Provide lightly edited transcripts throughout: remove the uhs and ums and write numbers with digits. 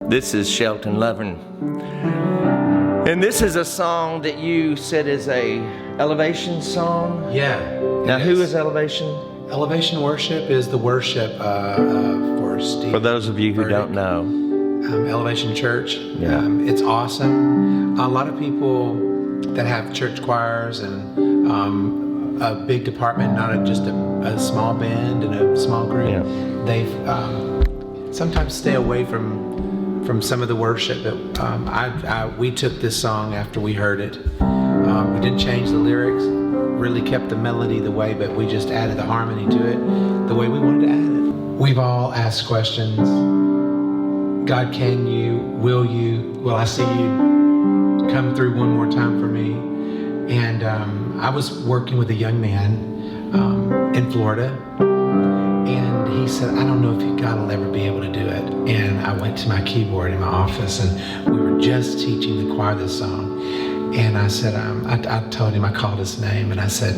This is Shelton Lovin. And this is a song that you said is a elevation song? Yeah. Now who is Elevation? Elevation Worship is the worship for Steve. For those of you who Burdick. don't know. Elevation Church. Yeah. It's awesome. A lot of people that have church choirs and a big department, not just a small band and a small group, they've sometimes stay away from some of the worship. But we took this song after we heard it. We didn't change the lyrics, really kept the melody the way, but we just added the harmony to it the way we wanted to add it. We've all asked questions. God, can you, will I see you come through one more time for me? And I was working with a young man in Florida, and he said, I don't know if God will ever be able to do it. And I went to my keyboard in my office, and we were just teaching the choir this song. And I said, I told him, I called his name, and I said,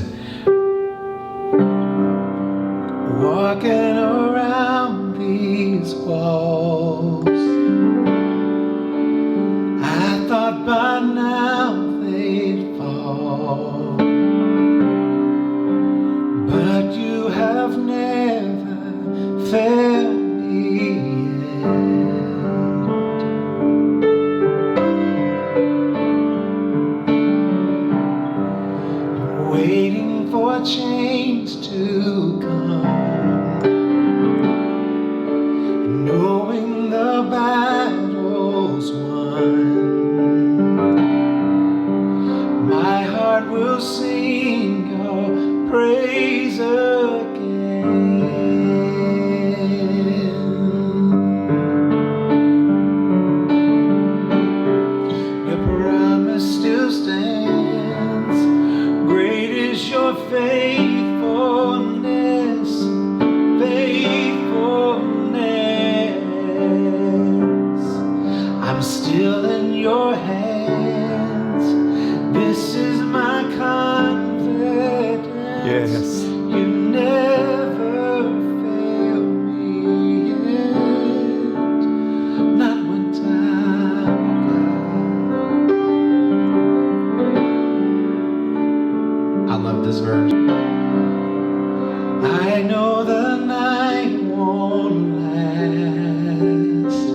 walking around these walls, I thought by now they'd fall, but you have never failed me yet. Waiting for change to come, knowing the battle's won. My heart will sing your praise again. Your promise still stands. Great is your faithfulness, faithfulness. I'm still in your hands. This is my confidence. Yes. You never fail me yet. Not one time. I love this verse. I know the night won't last.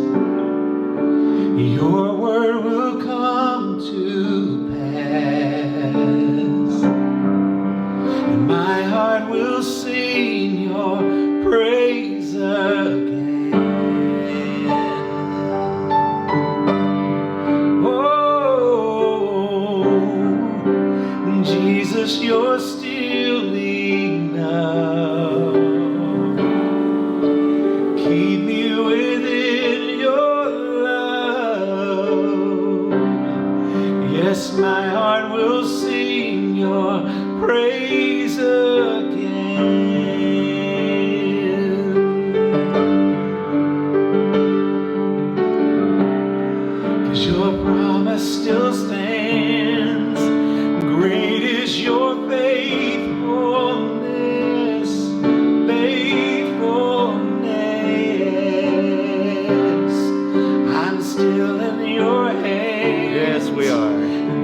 Your word will come to pass, and my heart will sing your praise again. Oh, Jesus, you're still enough. Keep me within your love. Yes, my heart will sing your praise again. 'Cause your promise still stands. Great is your faithfulness, faithfulness. I'm still in your hands. Yes, we are.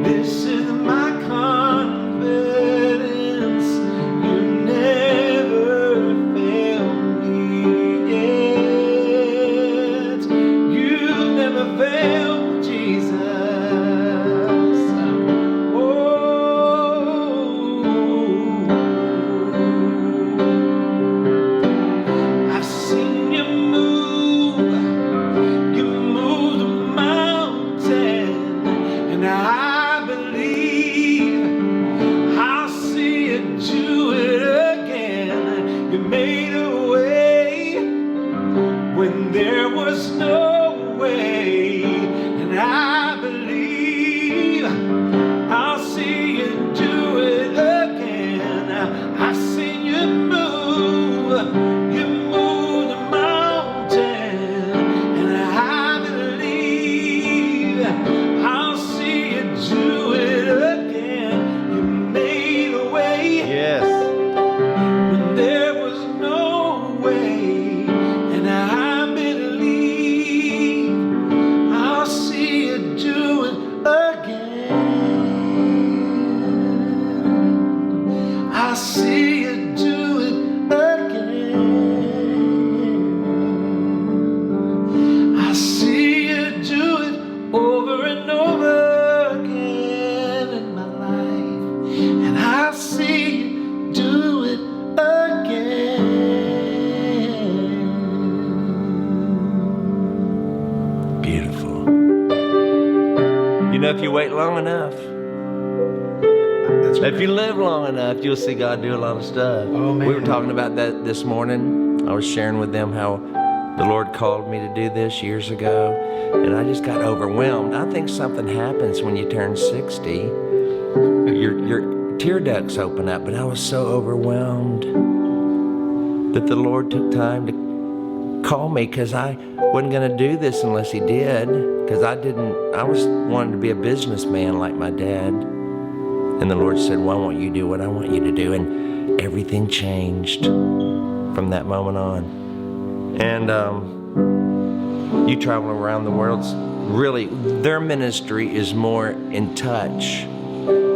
This is my confidence. You never fail me yet. You never fail, Jesus. I've seen you move the mountain, and I believe I'll see you do it again. You made a way when there was no way. beautiful. You know, if you wait long enough, That's right. if you live long enough, you'll see God do a lot of stuff. Oh, man. We were talking about that this morning. I was sharing with them how the Lord called me to do this years ago, and I just got overwhelmed. I think something happens when you turn 60. Your tear ducts open up, but I was so overwhelmed that the Lord took time to call me, because I wasn't going to do this unless He did, because I was wanting to be a businessman like my dad. And the Lord said, well, I want you to do what I want you to do. And everything changed from that moment on. And you travel around the world. Really, their ministry is more in touch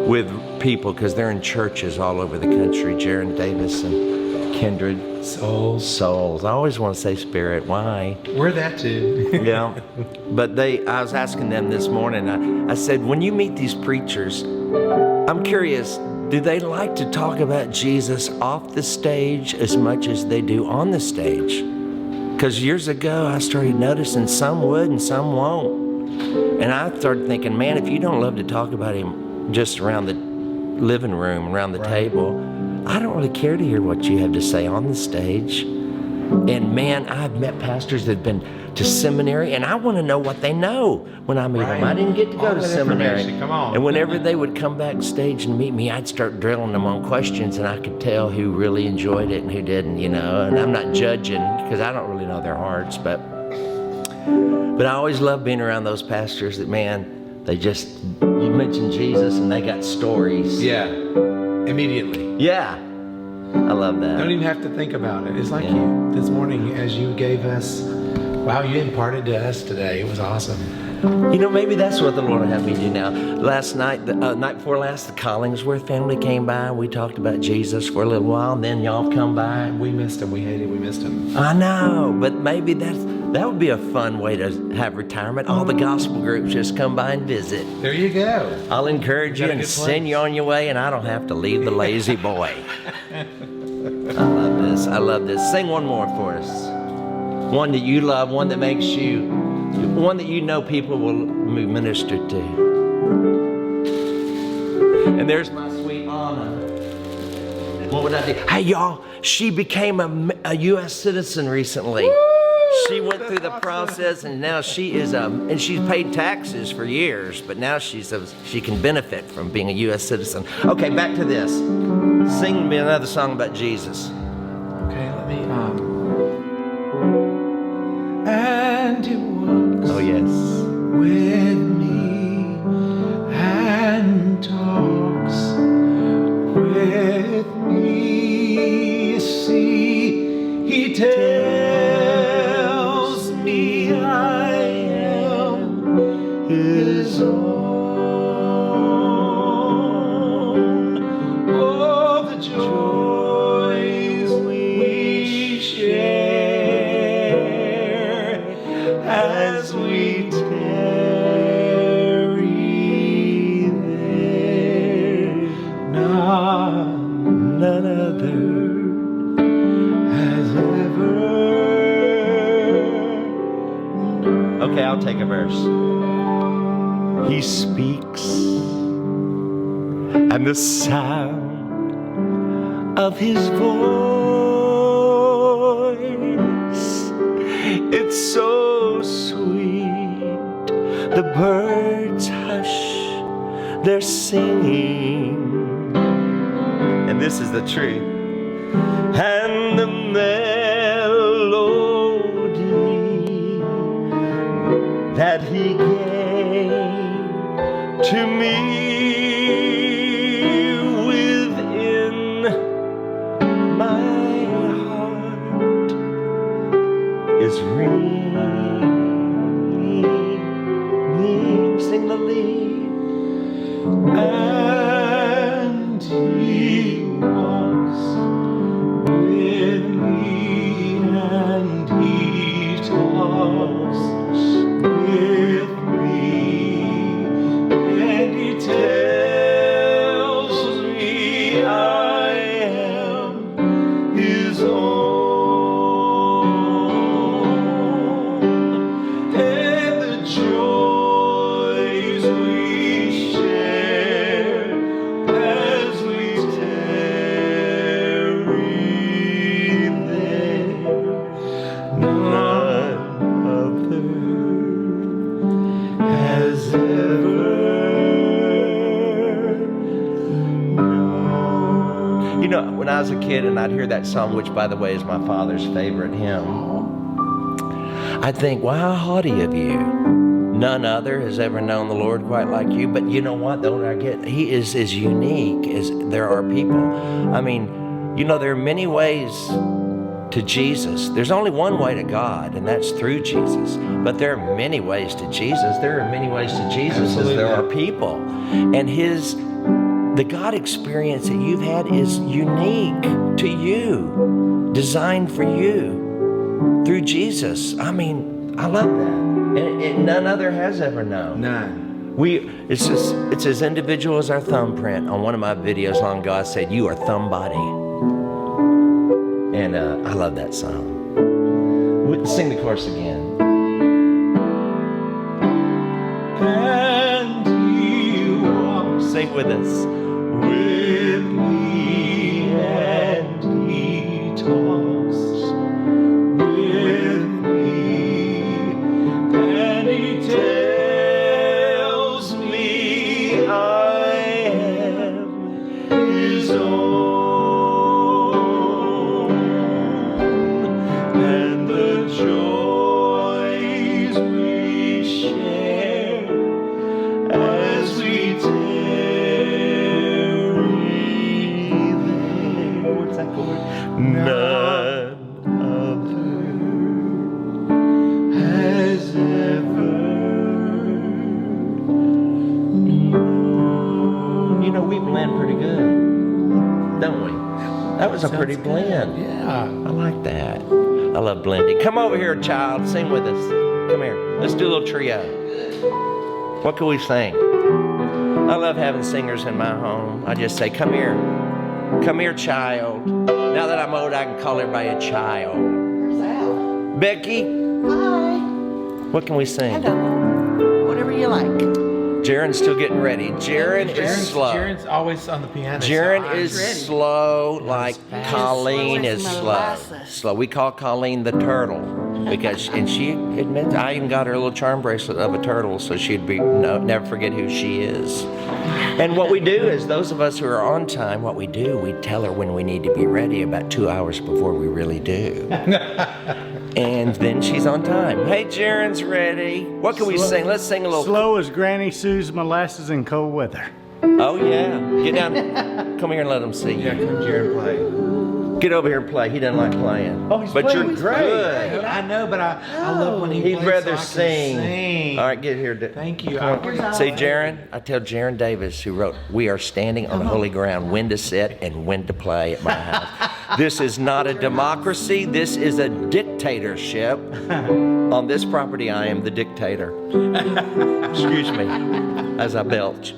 with people because they're in churches all over the country. Geron Davis and Kindred Souls. I always want to say Spirit. Why? We're that too. Yeah. But I was asking them this morning, I said, when you meet these preachers, I'm curious, do they like to talk about Jesus off the stage as much as they do on the stage? Because years ago, I started noticing some would and some won't. And I started thinking, man, if you don't love to talk about Him just around the living room, around the table, I don't really care to hear what you have to say on the stage. And man, I've met pastors that have been to seminary, and I want to know what they know when I meet them. I didn't get to go to seminary. Come on. And whenever they would come backstage and meet me, I'd start drilling them on questions, and I could tell who really enjoyed it and who didn't, you know. And I'm not judging, because I don't really know their hearts, but I always love being around those pastors that, man, they just, you mentioned Jesus and they got stories. Yeah. Immediately. Yeah. I love that. Don't even have to think about it. It's like you this morning as you gave us, wow, you imparted to us today. It was awesome. You know, maybe that's what the Lord will have me do now. Last night, the night before last, the Collingsworth family came by. We talked about Jesus for a little while, and then y'all come by. We missed him. We missed him. I know, but maybe that would be a fun way to have retirement. All the gospel groups just come by and visit. There you go. I'll encourage you and send you on your way, and I don't have to leave the lazy boy. I love this. I love this. Sing one more for us. One that you love, one that makes you, one that you know people will be ministered to. And there's my sweet Anna. What would I do? Hey, y'all, she became a U.S. citizen recently. Woo! She went through the process, and now she is and she's paid taxes for years, but now she can benefit from being a U.S. citizen. Okay, back to this. Sing me another song about Jesus. Okay, let me, and He walks Oh, yes. with me and talks with me. See, He tells me I am His own. Oh, the joys we share as we tarry there. None other has ever. Okay, I'll take a verse. He speaks, and the sound of His voice, it's so sweet. The birds hush their singing, and this is the truth. And the melody that He gave to me within my heart is ringing. Sing the lead. And He walks with me and He talks with me and He tells me I am His own. And the when I was a kid and I'd hear that song, which by the way is my father's favorite hymn, I'd think, well, how haughty of you. None other has ever known the Lord quite like you. But you know what? The older I get, he is as unique as there are people. I mean, you know, there are many ways to Jesus. There's only one way to God, and that's through Jesus. But there are many ways to Jesus. There are many ways to Jesus as there are people. And the God experience that you've had is unique to you, designed for you through Jesus. I mean, I love that. And none other has ever known. None. It's as individual as our thumbprint. On one of my videos on God said, "You are thumb body." And I love that song. Sing the chorus again. And He walks. Sing with us. With me, and He talks with me, and He tells me I am His own, and the joys we share as we tarry there. What's that chord? None other has ever known. You know, we blend pretty good, don't we? That was a pretty blend. Yeah. I like that. I love blending. Come over here, child. Sing with us. Come here. Let's do a little trio. What can we sing? I love having singers in my home. I just say, come here. Come here, child. Now that I'm old, I can call everybody a child. Where's Al? Becky, Hi. what can we sing? Hello. Whatever you like. Jaron's still getting ready. Jaron is slow. Jaron's always on the piano. Jaron so is ready. slow like fast. Colleen Slow is as slow. molasses. Slow. We call Colleen the turtle because, and she admits, I even got her a little charm bracelet of a turtle so she'd never forget who she is. And what we do is, those of us who are on time, what we do, we tell her when we need to be ready about 2 hours before we really do. And then she's on time. Hey, Jaron's ready. What can we sing? Let's sing a little. Slow as Granny Sue's molasses in cold weather. Oh, yeah. Get down. Come here and let him see you. Yeah, come here and play. Get over here and play. He doesn't like playing. Oh, he's but playing you're great. good. I know, but I love when he He'd plays rather so I can sing. All right, get here. Thank you. See, Geron, I tell Geron Davis, who wrote, "We are standing on holy ground, when to sit and when to play at my house." This is not a democracy. This is a dictatorship. On this property, I am the dictator. Excuse me, as I belch.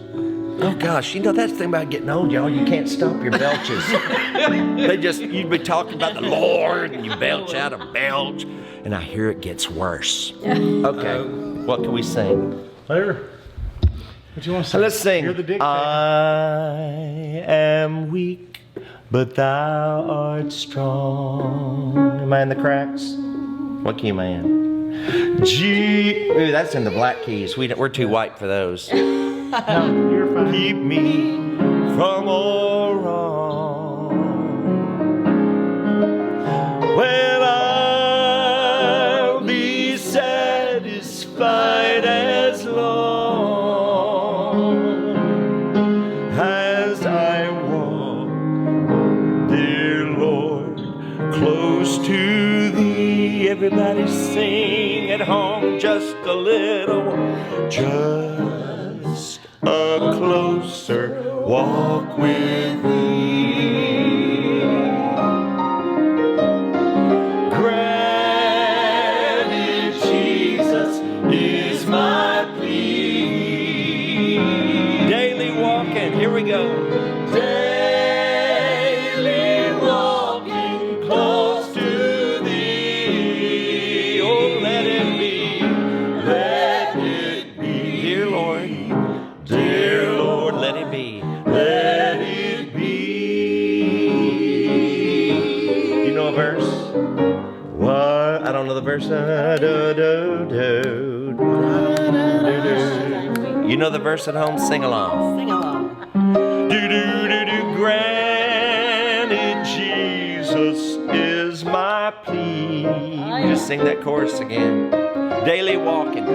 Oh gosh, you know that's the thing about getting old, y'all. You can't stop your belches. You'd be talking about the Lord, and you belch out a belch, and I hear it gets worse. Okay, what can we sing? Later. What you want to say? Let's sing. You're the dictator. I am weak, but thou art strong. Am I in the cracks? What key am I in? G. Ooh, that's in the black keys. We're too white for those. No, you're fine. Keep me from all wrong. Well, I'll be satisfied as long as I walk, dear Lord, close to Thee. Everybody sing at home just a little. Just a closer walk with Thee. Granted, Jesus is my plea. Daily walking, here we go. Daily walking close to Thee. Oh, let it be. Let it be. Dear Lord. Dear Lord, let it be. Let it be. You know a verse? What? I don't know the verse. You know the verse at home? Sing along. Sing along. Do do do do. Granted, sing that chorus again. Daily walking.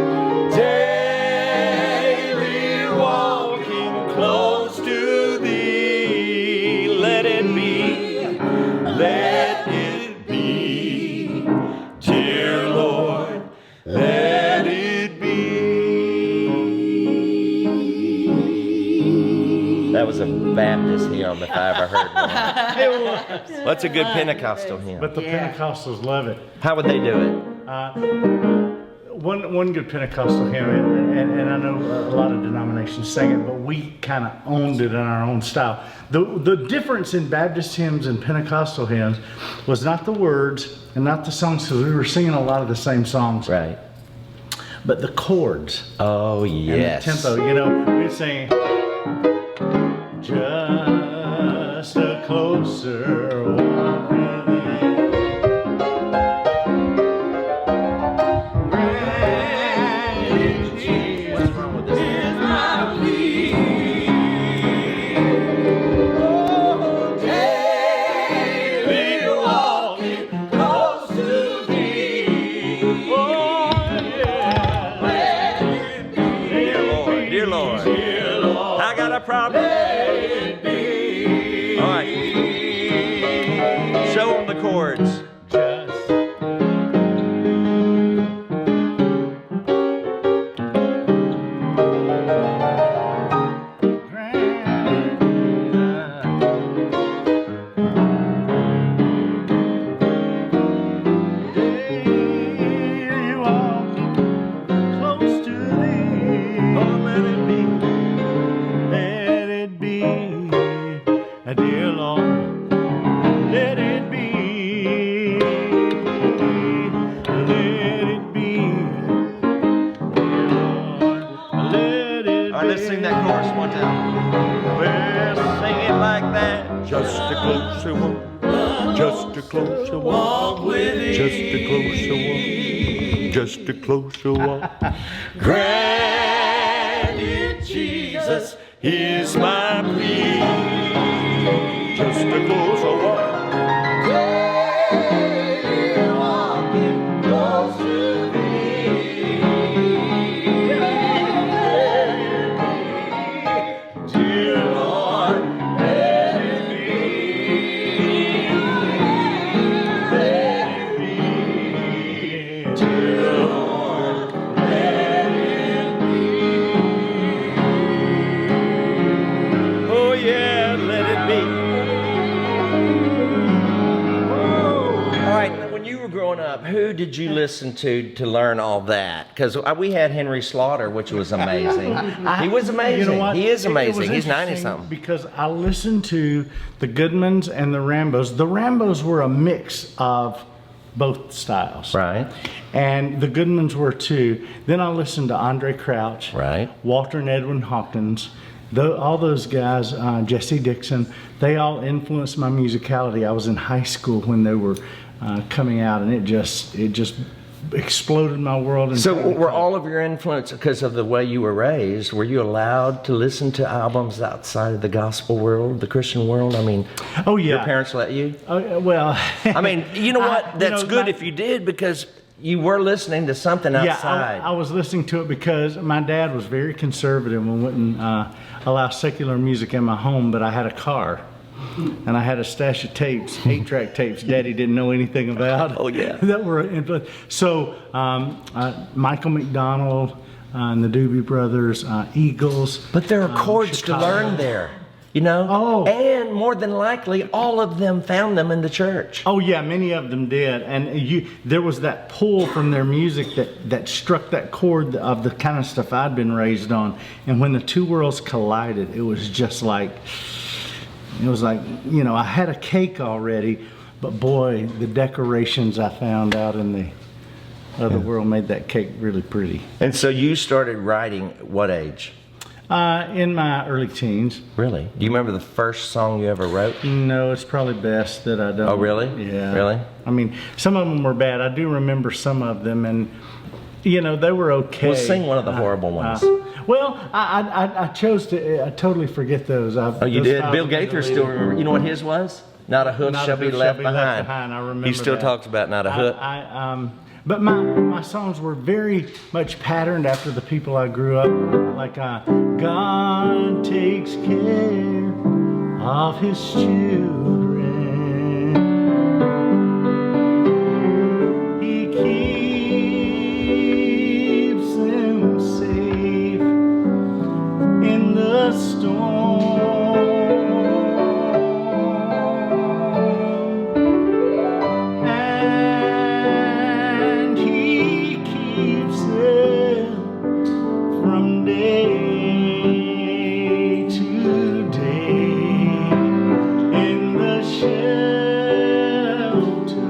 Daily walking close to thee. Let it be. Let it be. Dear Lord, let it be. That was a Baptist hymn if I ever heard one. It was. What's a good Pentecostal hymn? But the Pentecostals love it. How would they do it? One good Pentecostal hymn, and I know a lot of denominations sing it, but we kind of owned it in our own style. The difference in Baptist hymns and Pentecostal hymns was not the words and not the songs, because we were singing a lot of the same songs, Right. but the chords. Oh, yes. And the tempo, you know, we'd sing, just a closer walk with thee. What's wrong with this? Dear Lord, I got a problem. All right. Show them the chords. Let's sing that chorus one time. We're singing like that. Just a closer walk. Just a closer walk with thee. Just a closer walk. Just a closer walk. Granted, Jesus is my plea. Just a closer walk. Walking close to thee. Dear Lord, let it be. Let it be. Dear Lord, let it be. Oh yeah, let it be. All right, now when you were growing up, who did you listen to learn all that? Because we had Henry Slaughter, which was amazing. He was amazing. You know what? He is It amazing. was He's 90 interesting something. because I listened to the Goodmans and the Rambos. The Rambos were a mix of both styles. Right. And the Goodmans were too. Then I listened to Andre Crouch. Right. Walter and Edwin Hawkins. All those guys, Jesse Dixon, they all influenced my musicality. I was in high school when they were coming out, and it just exploded my world. So were all of your influence, because of the way you were raised, were you allowed to listen to albums outside of the gospel world, the Christian world? I mean, Oh yeah. your parents let you? Well, I mean, you know what? That's you know, good my- if you did, because you were listening to something outside. Yeah, I was listening to it because my dad was very conservative and wouldn't allow secular music in my home, but I had a car. And I had a stash of tapes, 8-track tapes Daddy didn't know anything about. Oh, yeah. That were influenced. So Michael McDonald and the Doobie Brothers, Eagles. But there are chords to Chicago. learn there, you know? Oh. And more than likely, all of them found them in the church. Oh yeah, many of them did, and there was that pull from their music that struck that chord of the kind of stuff I'd been raised on. And when the two worlds collided, it was just like, you know, I had a cake already, but boy, the decorations I found out in the other world made that cake really pretty. And so you started writing at what age? In my early teens. Really? Do you remember the first song you ever wrote? No, it's probably best that I don't. Oh, really? Yeah. Really? I mean, some of them were bad. I do remember some of them, and you know, they were okay. Well, sing one of the horrible ones. Well, I chose to totally forget those. Oh, you did? Bill Gaither still remember. You know what his was? Not a hoof Not a shall be hoof left behind. I remember He still that. talks about not a hoof. But my songs were very much patterned after the people I grew up with. Like, God takes care of his children. He keeps them safe in the storm. And he keeps them from day to day in the shelter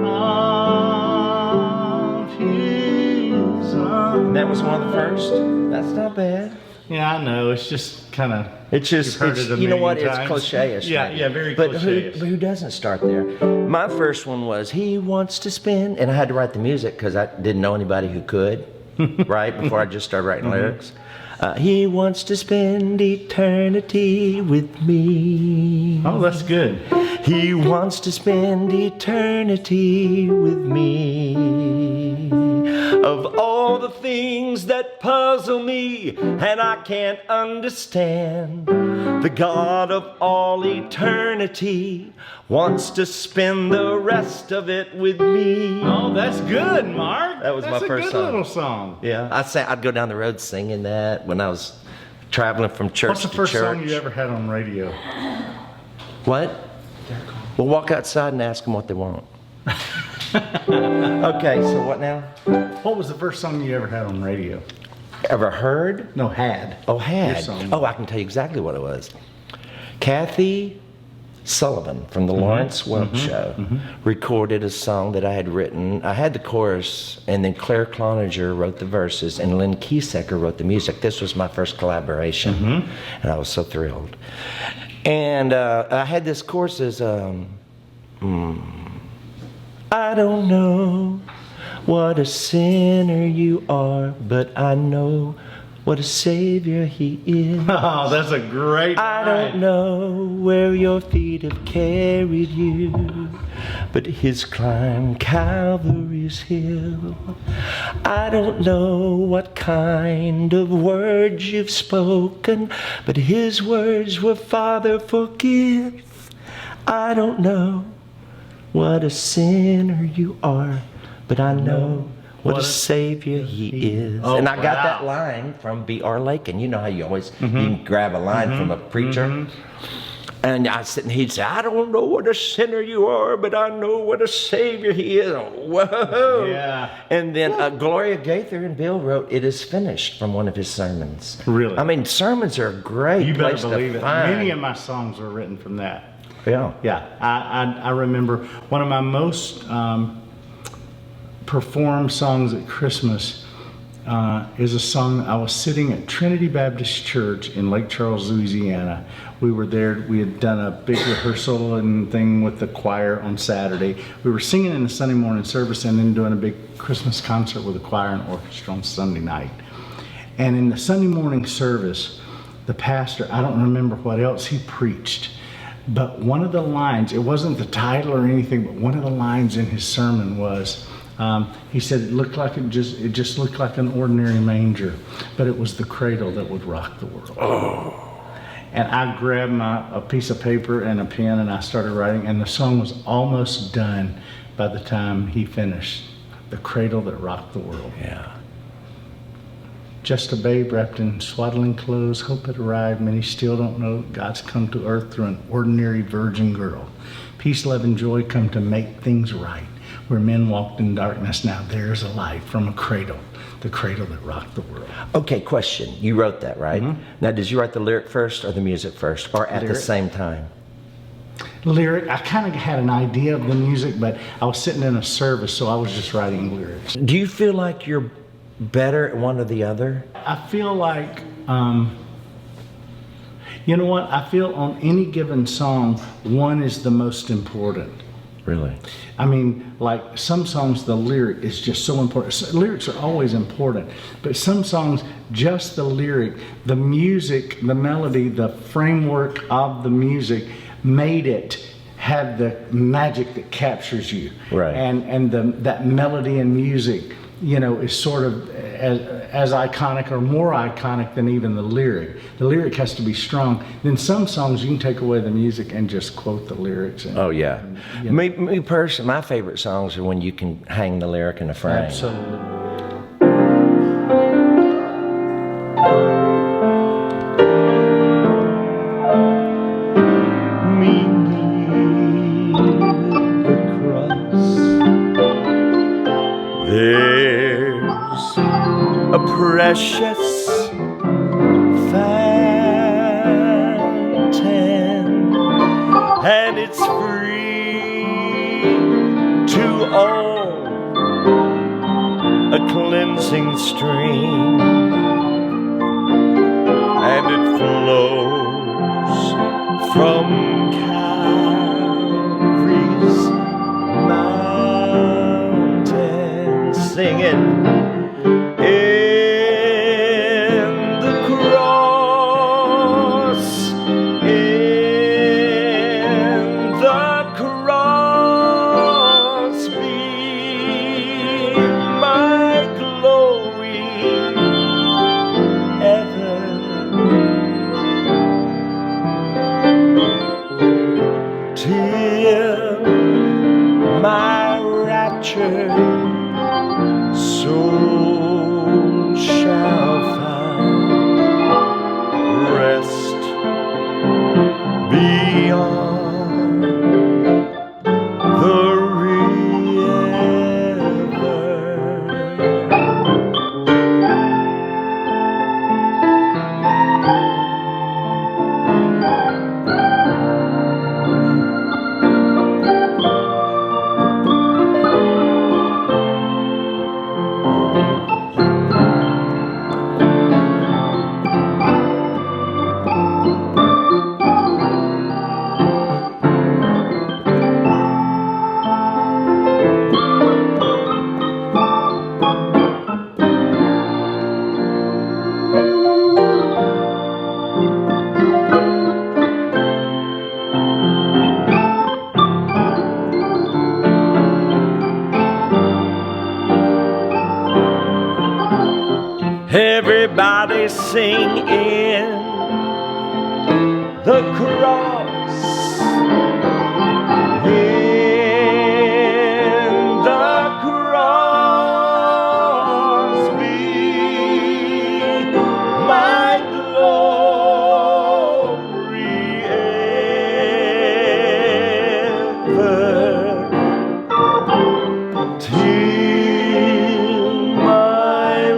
of his arms. That was one of the first. That's not bad. Yeah, I know. It's just kind of. It's just, You've heard it a you know what? million It's times. cliche-ish. Yeah, maybe. yeah, very but cliche-ish. who doesn't start there? My first one was "He Wants to Spend," and I had to write the music because I didn't know anybody who could. Right before I just started writing lyrics. He wants to spend eternity with me. Oh, that's good. He wants to spend eternity with me. Of all the things that puzzle me and I can't understand, the God of all eternity wants to spend the rest of it with me. Oh, that's good, Mark. That was that's my first a good song. little song. Yeah, I'd go down the road singing that when I was traveling from church What's the to first church. song you ever had on radio? What? We'll walk outside and ask them what they want. Okay, so what now? What was the first song you ever had on radio? Ever heard? No, had. Oh, Your had. song. Oh, I can tell you exactly what it was. Kathy Sullivan from the Lawrence Welk Show recorded a song that I had written. I had the chorus, and then Claire Cloninger wrote the verses, and Lynn Kiesecker wrote the music. This was my first collaboration, and I was so thrilled. And I had this chorus as, I don't know what a sinner you are, but I know what a Savior He is. Oh, that's a great I line. don't know where your feet have carried you, but His climb Calvary's hill. I don't know what kind of words you've spoken, but His words were, Father, forgive. I don't know what a sinner you are, but I know what a Savior He is. Oh, and I got wow. that line from B.R. Lakin. You know how you always you can grab a line from a preacher. And I sit and he'd say, I don't know what a sinner you are, but I know what a Savior He is. Whoa. Yeah. And then Gloria Gaither and Bill wrote It Is Finished from one of his sermons. Really? I mean, sermons are a great You better place believe to it. find. Many of my songs were written from that. Yeah. Yeah, I remember one of my most performed songs at Christmas is a song. I was sitting at Trinity Baptist Church in Lake Charles, Louisiana. We were there. We had done a big rehearsal and thing with the choir on Saturday. We were singing in the Sunday morning service and then doing a big Christmas concert with the choir and orchestra on Sunday night. And in the Sunday morning service, the pastor, I don't remember what else he preached, but one of the lines, it wasn't the title or anything, but one of the lines in his sermon was, he said it just looked like an ordinary manger, but it was the cradle that would rock the world. Oh. And I grabbed a piece of paper and a pen and I started writing, and the song was almost done by the time he finished. The cradle that rocked the world. Yeah. Just a babe wrapped in swaddling clothes, hope had arrived, many still don't know God's come to earth through an ordinary virgin girl. Peace, love, and joy come to make things right. Where men walked in darkness, now there's a light from a cradle, the cradle that rocked the world. Okay, question. You wrote that, right? Now, did you write the lyric first or the music first, or at the Lyric. same time? Lyric, I kind of had an idea of the music, but I was sitting in a service, so I was just writing lyrics. Do you feel like you're better at one or the other? I feel like, you know what? I feel on any given song, one is the most important. Really? I mean, like some songs, the lyric is just so important. Lyrics are always important, but some songs, just the lyric, the music, the melody, the framework of the music made it have the magic that captures you. Right. And that melody and music, you know, is sort of as iconic or more iconic than even the lyric. The lyric has to be strong. Then some songs you can take away the music and just quote the lyrics. And, Oh yeah. you know. Me personally, my favorite songs are when you can hang the lyric in a frame. Absolutely. There's a precious fountain, and it's free to all, a cleansing stream, and it flows from Calvary's mountain. Sing it. In the cross, be my glory ever. Till my rapture soul shall find rest beyond the river. Everybody sing in the cross, in the cross, be my glory ever. Till my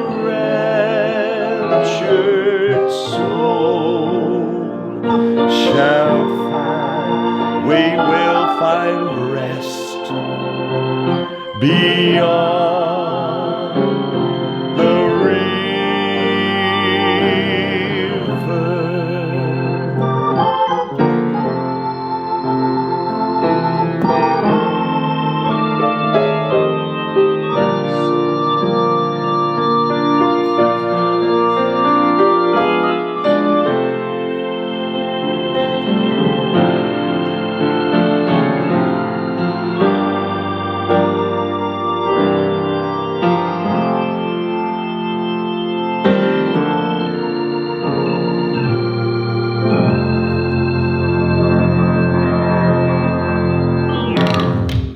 raptured soul shall find, we will find rest beyond the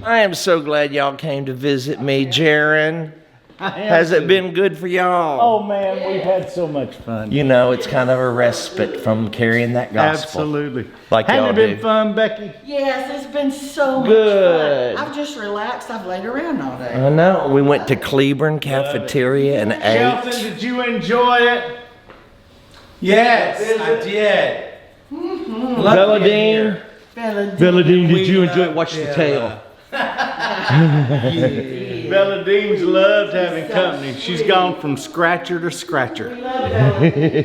I am so glad y'all came to visit me, Geron. Has it been good for y'all? Oh man, we've had so much fun. You know, it's kind of a respite from carrying that gospel. Absolutely. Like y'all Hasn't it been do. fun, Becky? Yes, it's been so much Good. fun. I've just relaxed. I've laid around all day. I know. We went to Cleburne Cafeteria and Shelton, ate. did you enjoy it? Yes, I did. Belladine. Belladine, did you enjoy it? Watch the tail. Belladines loved having company. She's gone from scratcher to scratcher.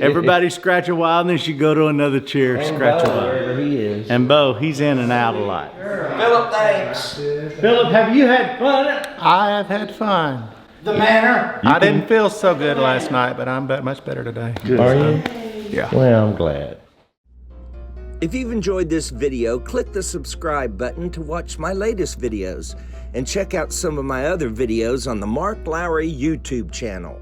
Everybody scratch a while, and then she go to another chair, scratch a while. Wherever he is. And Bo, he's in and out a lot. Philip, thanks. Philip, have you had fun? I have had fun. The manor. I didn't feel so good last night, but I'm much better today. Are you? Yeah. Well, I'm glad. If you've enjoyed this video, click the subscribe button to watch my latest videos and check out some of my other videos on the Mark Lowry YouTube channel.